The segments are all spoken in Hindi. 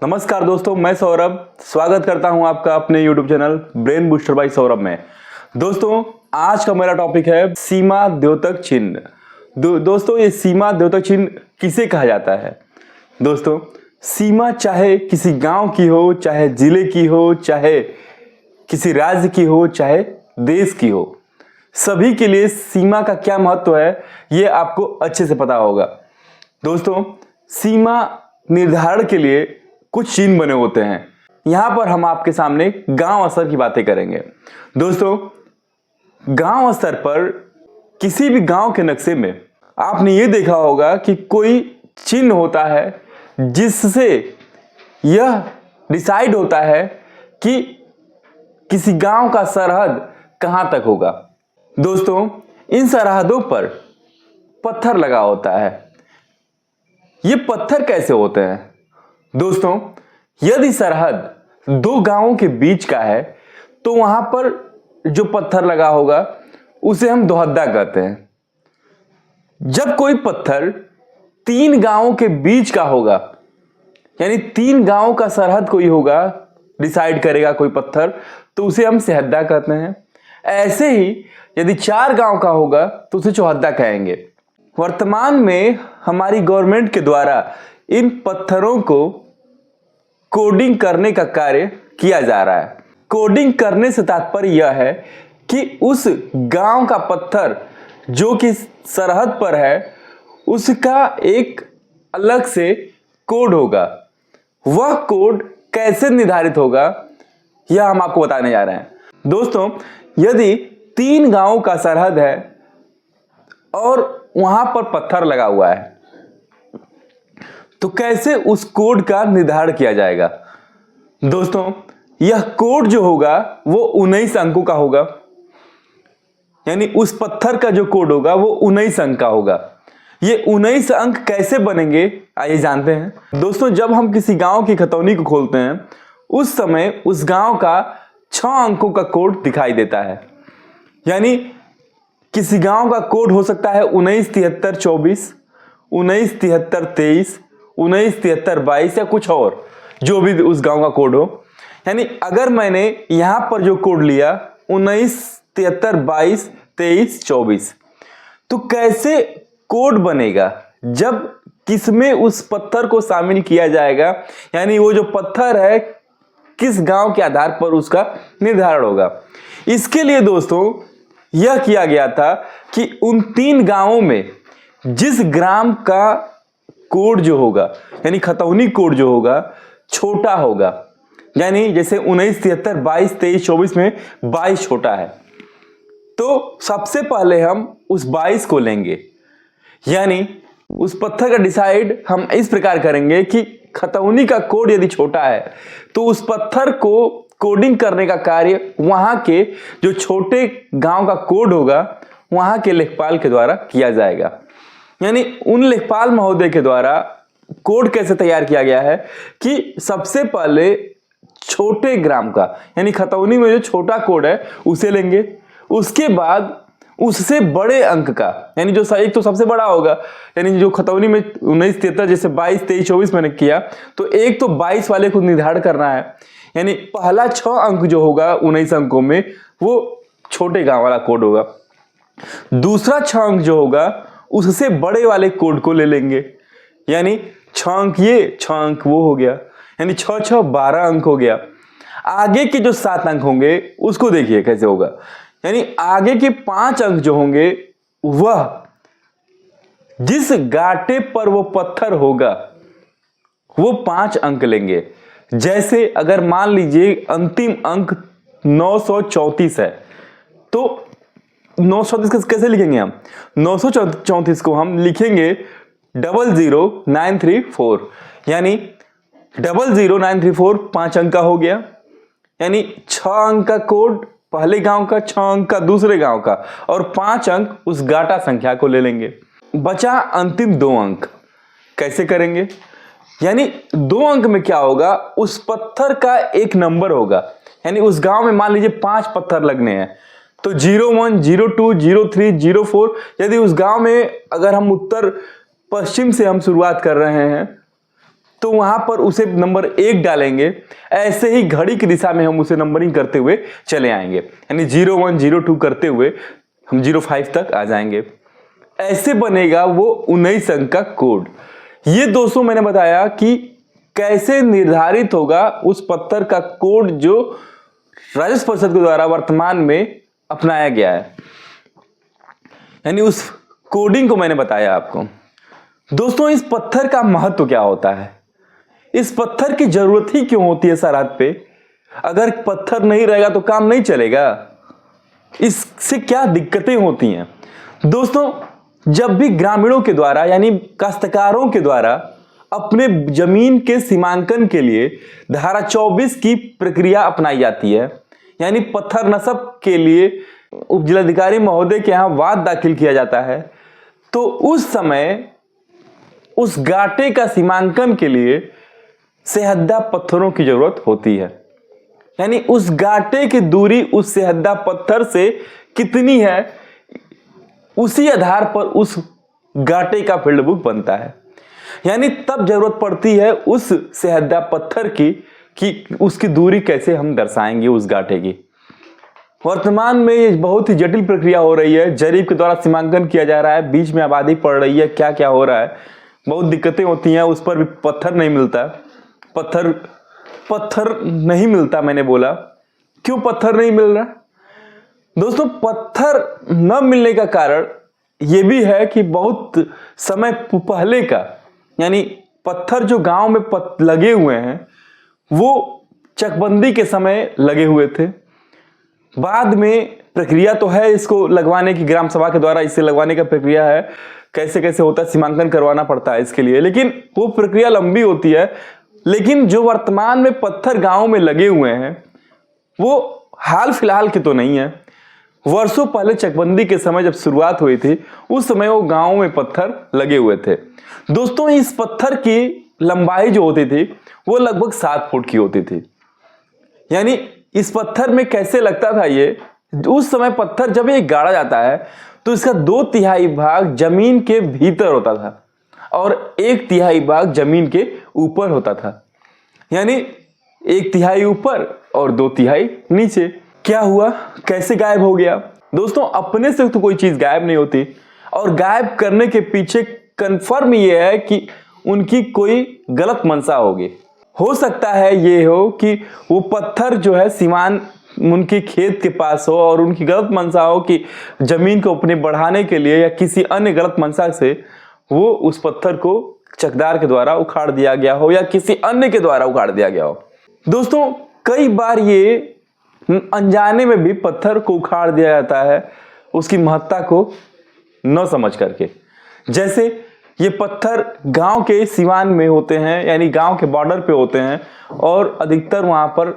नमस्कार दोस्तों, मैं सौरभ स्वागत करता हूं आपका अपने YouTube channel brain booster by Saurabh में। दोस्तों, आज का मेरा टॉपिक है सीमा द्योतक चिन्ह। दोस्तों, ये सीमा द्योतक चिन्ह किसे कहा जाता है? दोस्तों, सीमा चाहे किसी गांव की हो, चाहे जिले की हो, चाहे किसी राज्य की हो, चाहे देश की हो, सभी के लिए सीमा का क्या महत्व है ये आपको अच्छे से पता होगा। दोस्तों, सीमा निर्धारण के लिए कुछ चिन्ह बने होते हैं। यहां पर हम आपके सामने गांव स्तर की बातें करेंगे। दोस्तों, गांव स्तर पर किसी भी गांव के नक्शे में आपने ये देखा होगा कि कोई चिन्ह होता है जिससे यह डिसाइड होता है कि किसी गांव का सरहद कहां तक होगा। दोस्तों, इन सरहदों पर पत्थर लगा होता है। ये पत्थर कैसे होते हैं? दोस्तों, यदि सरहद दो गांवों के बीच का है तो वहां पर जो पत्थर लगा होगा उसे हम दोहद्दा कहते हैं। जब कोई पत्थर तीन गांवों के बीच का होगा, यानी तीन गांवों का सरहद कोई होगा, डिसाइड करेगा कोई पत्थर, तो उसे हम सेहद्दा कहते हैं। ऐसे ही यदि चार गांव का होगा तो उसे चौहद्दा कहेंगे। वर्तमान में हमारी गवर्नमेंट के द्वारा इन पत्थरों को कोडिंग करने का कार्य किया जा रहा है। कोडिंग करने से तात्पर्य यह है कि उस गांव का पत्थर जो कि सरहद पर है उसका एक अलग से कोड होगा। वह कोड कैसे निर्धारित होगा यह हम आपको बताने जा रहे हैं। दोस्तों, यदि तीन गांवों का सरहद है और वहां पर पत्थर लगा हुआ है तो कैसे उस कोड का निर्धारण किया जाएगा? दोस्तों, यह कोड जो होगा वो 19 अंकों का होगा, यानी उस पत्थर का जो कोड होगा वो 19 अंक का होगा। ये 19 अंक कैसे बनेंगे आइए जानते हैं। दोस्तों, जब हम किसी गांव की खतौनी को खोलते हैं उस समय उस गांव का 6 अंकों का कोड दिखाई देता है। यानी किसी गांव का कोड हो सकता है 197324, 197323, 197322 या कुछ और, जो भी उस गांव का कोड हो। यानी अगर मैंने यहां पर जो कोड लिया 197322 23 24, तो कैसे कोड बनेगा जब किसमें उस पत्थर को शामिल किया जाएगा, यानी वो जो पत्थर है किस गांव के आधार पर उसका निर्धारण होगा। इसके लिए दोस्तों यह किया गया था कि उन तीन गांवों में जिस ग्राम का कोड जो होगा, यानी खतौनी कोड जो होगा, छोटा होगा, यानी जैसे 1973 22 23 24 में 22 छोटा है, तो सबसे पहले हम उस 22 को लेंगे। यानी उस पत्थर का डिसाइड हम इस प्रकार करेंगे कि खतौनी का कोड यदि छोटा है तो उस पत्थर को कोडिंग करने का कार्य वहां के जो छोटे गांव का कोड होगा वहां के लेखपाल के द्वारा किया जाएगा। यानी उन लेखपाल महोदय के द्वारा कोड कैसे तैयार किया गया है कि सबसे पहले छोटे ग्राम का, यानी खतौनी में जो छोटा कोड है उसे लेंगे। उसके बाद उससे बड़े अंक का, यानी जो एक तो सबसे बड़ा होगा, यानी जो खतौनी में 1973 जैसे 22 23 24 मैंने किया, तो एक तो 22 वाले को निर्धारण करना है। यानी पहला 6 अंक जो होगा 19 अंकों में वो छोटे गांव वाला कोड होगा। दूसरा 6 अंक जो होगा उससे बड़े वाले कोड को ले लेंगे, यानी 6 अंक ये 6 अंक वो हो गया, यानी 6 6 12 अंक हो गया। आगे के जो 7 अंक होंगे उसको देखिए कैसे होगा, यानी आगे के 5 अंक जो होंगे वह जिस गाटे पर वो पत्थर होगा वो 5 अंक लेंगे। जैसे अगर मान लीजिए अंतिम अंक 934 है तो 934 कैसे लिखेंगे हम? 934 को हम लिखेंगे 00934, यानी 00934 5 अंक का हो गया। यानी 6 अंक का कोड पहले गांव का, 6 अंक का दूसरे गांव का, और 5 अंक उस गाटा संख्या को ले लेंगे। बचा अंतिम 2 अंक, कैसे करेंगे? यानी 2 अंक में क्या होगा, उस पत्थर का एक नंबर होगा। यानी उस गांव में मान लीजिए 5 पत्थर लगने हैं तो 01 02 03 04, यदि उस गांव में अगर हम उत्तर पश्चिम से हम शुरुआत कर रहे हैं तो वहां पर उसे नंबर 1 डालेंगे। ऐसे ही घड़ी की दिशा में हम उसे नंबरिंग करते हुए चले आएंगे, यानी 01 02 करते हुए हम 05 तक आ जाएंगे। ऐसे बनेगा वो 19 अंक का कोड। ये दोस्तों मैंने बताया कि कैसे निर्धारित होगा उस पत्थर का कोड जो राजस्व परिषद के द्वारा वर्तमान में अपनाया गया है, यानी उस कोडिंग को मैंने बताया आपको। दोस्तों इस पत्थर का महत्व क्या होता है, इस पत्थर की जरूरत ही क्यों होती है सरहद पे? अगर पत्थर नहीं रहेगा तो काम नहीं चलेगा, इससे क्या दिक्कतें होती हैं? दोस्तों जब भी ग्रामीणों के द्वारा यानी काश्तकारों के द्वारा अपने जमीन के सीमांकन के लिए धारा 24 की प्रक्रिया अपनाई जाती है, यानी पत्थर नस्ब के लिए उपजिलाधिकारी महोदय के यहां वाद दाखिल किया जाता है, तो उस समय उस गाटे का सीमांकन के लिए सेहद्दा पत्थरों की जरूरत होती है। यानी उस गाटे की दूरी उस सेहद्दा पत्थर से कितनी है, उसी आधार पर उस गाटे का फील्ड बुक बनता है। यानी तब जरूरत पड़ती है उस सेहद्दा पत्थर की कि उसकी दूरी कैसे हम दर्शाएंगे उस गाटे की। वर्तमान में ये बहुत ही जटिल प्रक्रिया हो रही है, जरीब के द्वारा सीमांकन किया जा रहा है, बीच में आबादी पड़ रही है, क्या क्या हो रहा है, बहुत दिक्कतें होती हैं। उस पर भी पत्थर नहीं मिलता, पत्थर नहीं मिलता। मैंने बोला क्यों पत्थर नहीं मिल रहा? दोस्तों पत्थर न मिलने का कारण यह भी है कि बहुत समय पहले का, यानी पत्थर जो गांव में लगे हुए हैं वो चकबंदी के समय लगे हुए थे। बाद में प्रक्रिया तो है इसको लगवाने की, ग्राम सभा के द्वारा इसे लगवाने का प्रक्रिया है, कैसे कैसे होता है, सीमांकन करवाना पड़ता है इसके लिए, लेकिन वो प्रक्रिया लंबी होती है। लेकिन जो वर्तमान में पत्थर गांव में लगे हुए हैं वो हाल फिलहाल के तो नहीं है, वर्षों पहले चकबंदी के समय जब शुरुआत हुई थी उस समय वो गांव में पत्थर लगे हुए थे। दोस्तों इस पत्थर की लंबाई जो होती थी वो लगभग 7 फुट की होती थी। यानी इस पत्थर में कैसे लगता था ये, उस समय पत्थर जब ये गाड़ा जाता है तो इसका 2/3 भाग जमीन के भीतर होता था और 1/3 भाग जमीन के ऊपर होता था, यानी 1/3 ऊपर और 2/3 नीचे। क्या हुआ, कैसे गायब हो गया? दोस्तों अपने से तो कोई चीज गायब नहीं होती, और गायब करने के पीछे कंफर्म ये है कि उनकी कोई गलत मंशा होगी। हो सकता है ये हो कि वो पत्थर जो है सीमान उनके खेत के पास हो और उनकी गलत मंशा हो कि जमीन को अपने बढ़ाने के लिए या किसी अन्य गलत मंशा से वो उस पत्थर को चकदार के द्वारा उखाड़ दिया गया हो या किसी अन्य के द्वारा उखाड़ दिया गया हो। दोस्तों कई बार ये अनजाने में भी पत्थर को उखाड़ दिया जाता है उसकी महत्ता को न समझ करके। जैसे ये पत्थर गांव के सीमान में होते हैं, यानी गांव के बॉर्डर पे होते हैं और अधिकतर वहां पर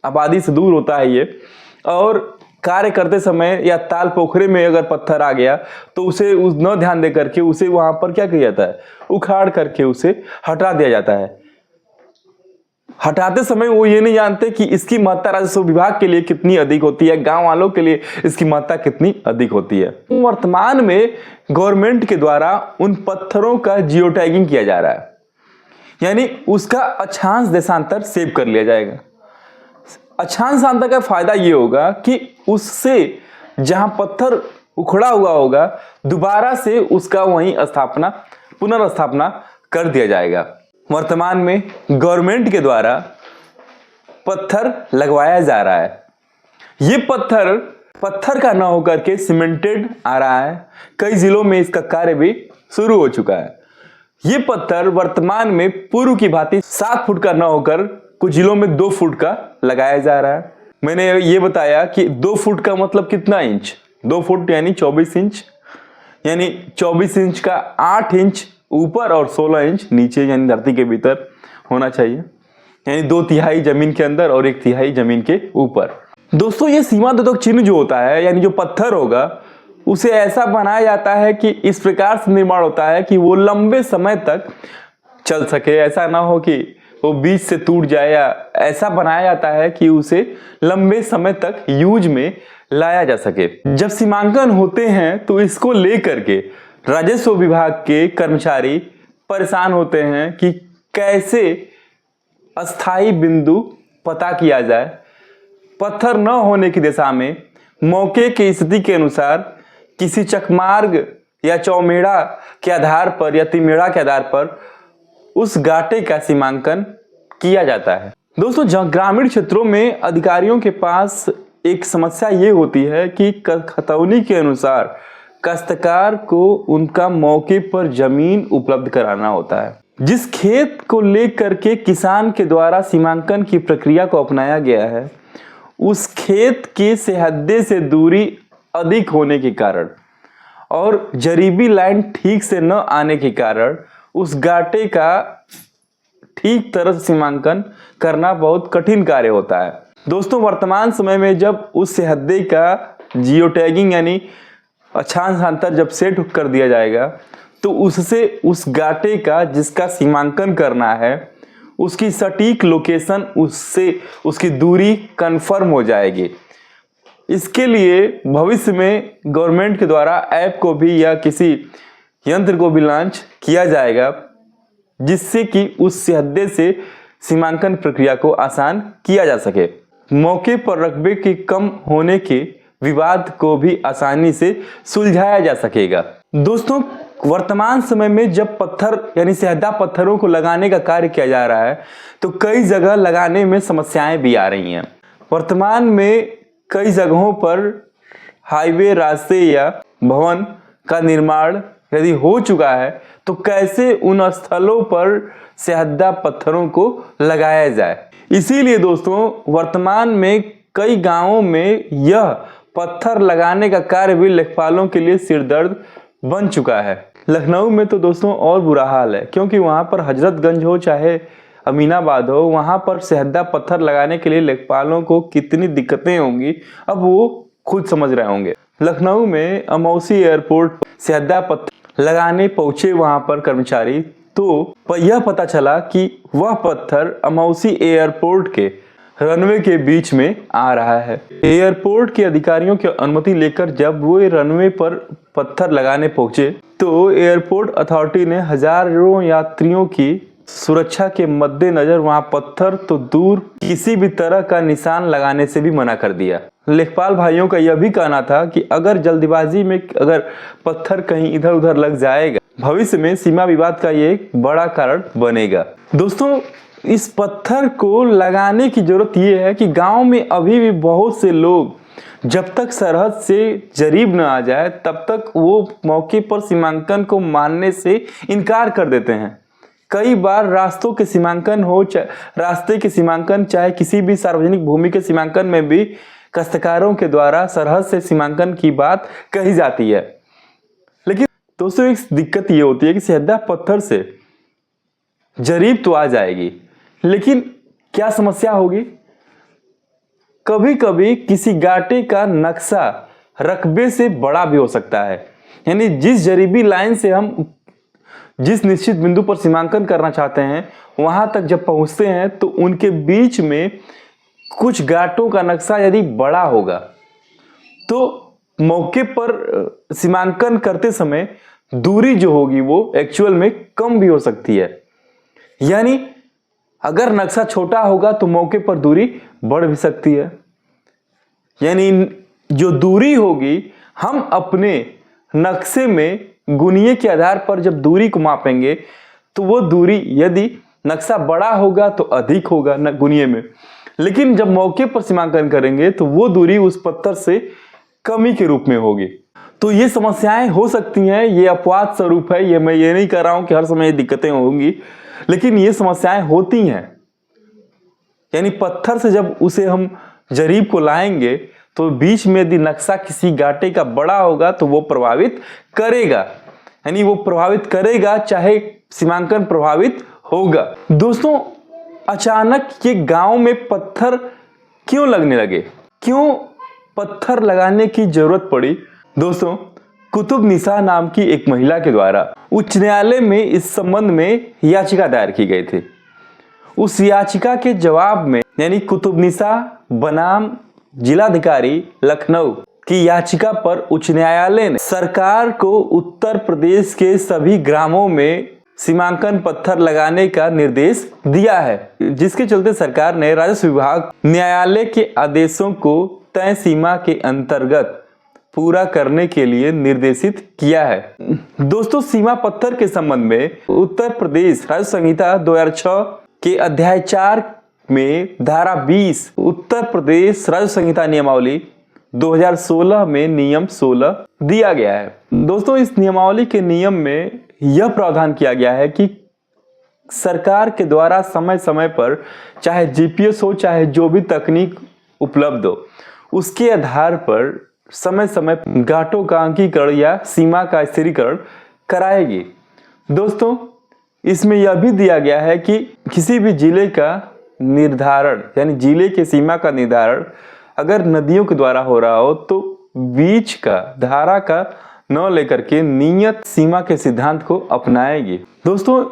आबादी से दूर होता है ये, और कार्य करते समय या ताल पोखरे में अगर पत्थर आ गया तो उसे न ध्यान दे करके उसे वहां पर क्या किया जाता है, उखाड़ करके उसे हटा दिया जाता है। हटाते समय वो ये नहीं जानते कि इसकी महत्ता राजस्व विभाग के लिए कितनी अधिक होती है, गांव वालों के लिए इसकी महत्ता कितनी अधिक होती है। वर्तमान में गवर्नमेंट के द्वारा उन पत्थरों का जियो टैगिंग किया जा रहा है, यानी उसका अक्षांश देशांतर सेव कर लिया जाएगा। अक्षांश देशांतर का फायदा ये होगा कि उससे जहां पत्थर उखड़ा हुआ होगा दोबारा से उसका वहीं पुनर्स्थापना कर दिया जाएगा। वर्तमान में गवर्नमेंट के द्वारा पत्थर लगवाया जा रहा है। ये पत्थर का न होकर के सीमेंटेड आ रहा है। कई जिलों में इसका कार्य भी शुरू हो चुका है। ये पत्थर वर्तमान में पूर्व की भांति 7 फुट का न होकर कुछ जिलों में 2 फुट का लगाया जा रहा है। मैंने ये बताया कि 2 फुट का मतलब कितना इंच, 2 फुट यानी 24 इंच, यानी 24 इंच का 8 इंच ऊपर और 16 इंच नीचे, यानी धरती के भीतर होना चाहिए, यानी 2/3 जमीन के अंदर और 1/3 जमीन के ऊपर। दोस्तों ये सीमा द्योतक चिन्ह जो होता है, यानी जो पत्थर होगा उसे ऐसा बनाया जाता है कि इस प्रकार से निर्माण होता है कि वो लंबे समय तक चल सके। ऐसा ना हो कि वो बीच से टूट जाए, या ऐसा बनाया जाता है कि उसे लंबे समय तक यूज में लाया जा सके। जब सीमांकन होते हैं तो इसको लेकर के राजस्व विभाग के कर्मचारी परेशान होते हैं कि कैसे अस्थाई बिंदु पता किया जाए, पत्थर न होने की दिशा में मौके की स्थिति के अनुसार किसी चकमार्ग या चौमेड़ा के आधार पर या तिमेड़ा के आधार पर उस गाटे का सीमांकन किया जाता है। दोस्तों, ग्रामीण क्षेत्रों में अधिकारियों के पास एक समस्या ये होती है कि खतौनी के अनुसार काश्तकार को उनका मौके पर जमीन उपलब्ध कराना होता है। जिस खेत को लेकर के किसान के द्वारा सीमांकन की प्रक्रिया को अपनाया गया है, उस खेत के सेहद्दे से दूरी अधिक होने के कारण और जरीबी लाइन ठीक से न आने के कारण उस गाटे का ठीक तरह से सीमांकन करना बहुत कठिन कार्य होता है। दोस्तों, वर्तमान समय में जब उस सेहद्दे का जियो टैगिंग यानी अक्षांशांतर जब सेट कर दिया जाएगा तो उससे उस गाटे का जिसका सीमांकन करना है उसकी सटीक लोकेशन, उससे उसकी दूरी कंफर्म हो जाएगी। इसके लिए भविष्य में गवर्नमेंट के द्वारा ऐप को भी या किसी यंत्र को भी लॉन्च किया जाएगा जिससे कि उस सेहद्दे से सीमांकन प्रक्रिया को आसान किया जा सके। मौके पर रकबे के कम होने के विवाद को भी आसानी से सुलझाया जा सकेगा। दोस्तों, वर्तमान समय में जब पत्थर यानी सेहद्दा पत्थरों को लगाने का कार्य किया जा रहा है तो कई जगह लगाने में समस्याएं भी आ रही हैं। वर्तमान में कई जगहों पर हाईवे, रास्ते या भवन का निर्माण यदि हो चुका है तो कैसे उन स्थलों पर सेहद्दा पत्थरों को लगाया जाए। इसीलिए दोस्तों, वर्तमान में कई गांवों में यह पत्थर लगाने का कार्य भी लेखपालों के लिए सिरदर्द बन चुका है। लखनऊ में तो दोस्तों और बुरा हाल है, क्योंकि वहां पर हजरतगंज हो चाहे अमीनाबाद हो, वहां पर सेहद्दा पत्थर लगाने के लिए लेखपालों को कितनी दिक्कतें होंगी अब वो खुद समझ रहे होंगे। लखनऊ में अमौसी एयरपोर्ट सेहद्दा पत्थर लगाने पहुंचे वहां पर कर्मचारी, तो यह पता चला कि वह पत्थर अमौसी एयरपोर्ट के रनवे के बीच में आ रहा है। एयरपोर्ट के अधिकारियों की अनुमति लेकर जब वो रनवे पर पत्थर लगाने पहुंचे तो एयरपोर्ट अथॉरिटी ने हजारों यात्रियों की सुरक्षा के मद्देनजर वहां पत्थर तो दूर किसी भी तरह का निशान लगाने से भी मना कर दिया। लेखपाल भाइयों का यह भी कहना था कि अगर जल्दबाजी में अगर पत्थर कहीं इधर उधर लग जाएगा, भविष्य में सीमा विवाद का ये एक बड़ा कारण बनेगा। दोस्तों, इस पत्थर को लगाने की जरूरत यह है कि गांव में अभी भी बहुत से लोग जब तक सरहद से जरीब न आ जाए तब तक वो मौके पर सीमांकन को मानने से इनकार कर देते हैं। कई बार रास्तों के सीमांकन हो, रास्ते के सीमांकन चाहे किसी भी सार्वजनिक भूमि के सीमांकन में भी काश्तकारों के द्वारा सरहद से सीमांकन की बात कही जाती है। लेकिन दोस्तों, एक दिक्कत ये होती है कि सेहद्दा पत्थर से जरीब तो आ जाएगी, लेकिन क्या समस्या होगी, कभी कभी किसी गाटे का नक्शा रकबे से बड़ा भी हो सकता है। यानी जिस जरीबी लाइन से हम जिस निश्चित बिंदु पर सीमांकन करना चाहते हैं वहां तक जब पहुंचते हैं तो उनके बीच में कुछ गाटों का नक्शा यदि बड़ा होगा तो मौके पर सीमांकन करते समय दूरी जो होगी वो एक्चुअल में कम भी हो सकती है। यानी अगर नक्शा छोटा होगा तो मौके पर दूरी बढ़ भी सकती है। यानी जो दूरी होगी हम अपने नक्शे में गुनिये के आधार पर जब दूरी को मापेंगे तो वो दूरी यदि नक्शा बड़ा होगा तो अधिक होगा गुनिये में, लेकिन जब मौके पर सीमांकन करेंगे तो वो दूरी उस पत्थर से कमी के रूप में होगी। तो ये समस्याएं हो सकती हैं, ये अपवाद स्वरूप है। ये मैं ये नहीं कह रहा हूं कि हर समय ये दिक्कतें होंगी, लेकिन ये समस्याएं होती हैं। यानी पत्थर से जब उसे हम जरीब को लाएंगे तो बीच में यदि नक्शा किसी गाटे का बड़ा होगा तो वो प्रभावित करेगा, यानी वो प्रभावित करेगा चाहे सीमांकन प्रभावित होगा। दोस्तों, अचानक ये गांव में पत्थर क्यों लगने लगे, क्यों पत्थर लगाने की जरूरत पड़ी? दोस्तों, कुतुबनिसा नाम की एक महिला के द्वारा उच्च न्यायालय में इस संबंध में याचिका दायर की गई थी। उस याचिका के जवाब में यानी कुतुबनिसा बनाम जिलाधिकारी लखनऊ की याचिका पर उच्च न्यायालय ने सरकार को उत्तर प्रदेश के सभी ग्रामों में सीमांकन पत्थर लगाने का निर्देश दिया है, जिसके चलते सरकार ने राजस्व विभाग न्यायालय के आदेशों को तय सीमा के अंतर्गत पूरा करने के लिए निर्देशित किया है। दोस्तों, सीमा पत्थर के संबंध में उत्तर प्रदेश राज्य संहिता 2006 के अध्याय 4 में धारा 20 उत्तर प्रदेश राज्य संहिता नियमावली 2016 में नियम 16 दिया गया है। दोस्तों, इस नियमावली के नियम में यह प्रावधान किया गया है कि सरकार के द्वारा समय समय पर चाहे जीपीएस हो, चाहे जो भी तकनीक उपलब्ध हो, उसके आधार पर समय समय घाटों का अंकीकरण या सीमा का स्थिरीकरण कराएगी। दोस्तों, इसमें यह भी दिया गया है कि किसी भी जिले का निर्धारण यानी जिले के सीमा का निर्धारण अगर नदियों के द्वारा हो रहा हो तो बीच का धारा का न लेकर के नियत सीमा के सिद्धांत को अपनाएगी। दोस्तों,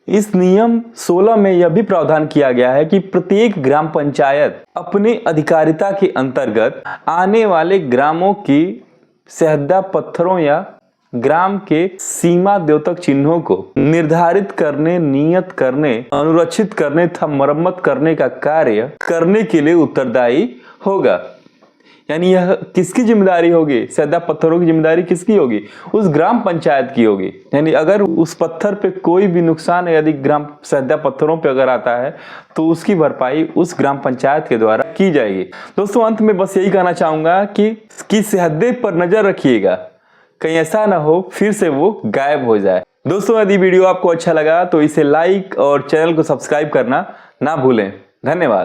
इस नियम 16 में यह भी प्रावधान किया गया है कि प्रत्येक ग्राम पंचायत अपने अधिकारिता के अंतर्गत आने वाले ग्रामों की सैद्धा पत्थरों या ग्राम के सीमा द्योतक चिन्हों को निर्धारित करने, नियत करने, अनुरक्षित करने तथा मरम्मत करने का कार्य करने के लिए उत्तरदायी होगा। यानी यह किसकी जिम्मेदारी होगी? सैद्धा पत्थरों की जिम्मेदारी किसकी होगी? उस ग्राम पंचायत की होगी। यानी अगर उस पत्थर पे कोई भी नुकसान यदि ग्राम सैद्धा पत्थरों पे अगर आता है तो उसकी भरपाई उस ग्राम पंचायत के द्वारा की जाएगी। दोस्तों, अंत में बस यही कहना चाहूंगा कि सैद्धे पर नजर रखिएगा, कहीं ऐसा ना हो फिर से वो गायब हो जाए। दोस्तों, यदि वीडियो आपको अच्छा लगा तो इसे लाइक और चैनल को सब्सक्राइब करना ना भूलें। धन्यवाद।